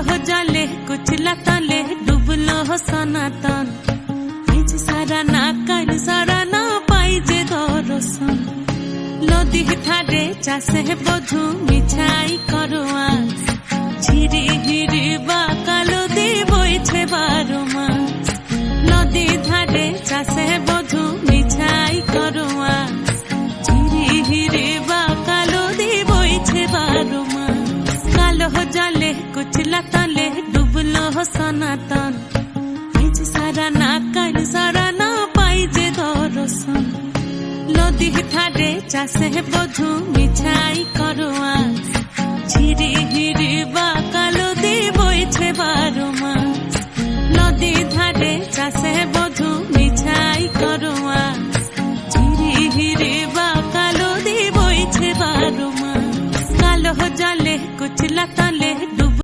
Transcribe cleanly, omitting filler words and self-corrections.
কালো জলে কুচলা তলে ডুবলো সনাতন আজ সারা না কাল সারা না পাই যে দর্শন নদী ধারে চাষে বধু মিছাই করো আজ ঝিরি হিরি বা কালো দি বইছে 12 মাস নদী ধারে চাষে বধু মিছাই করো আজ ঝিরি হিরি বা কালো দি বইছে 12 মাস কালো জলে কুচলা তলে ডুবলো সনাতন আজ সারা না কাল সারা না পাই যে দর্শন নদী ধারে চাষে বধু মিছাই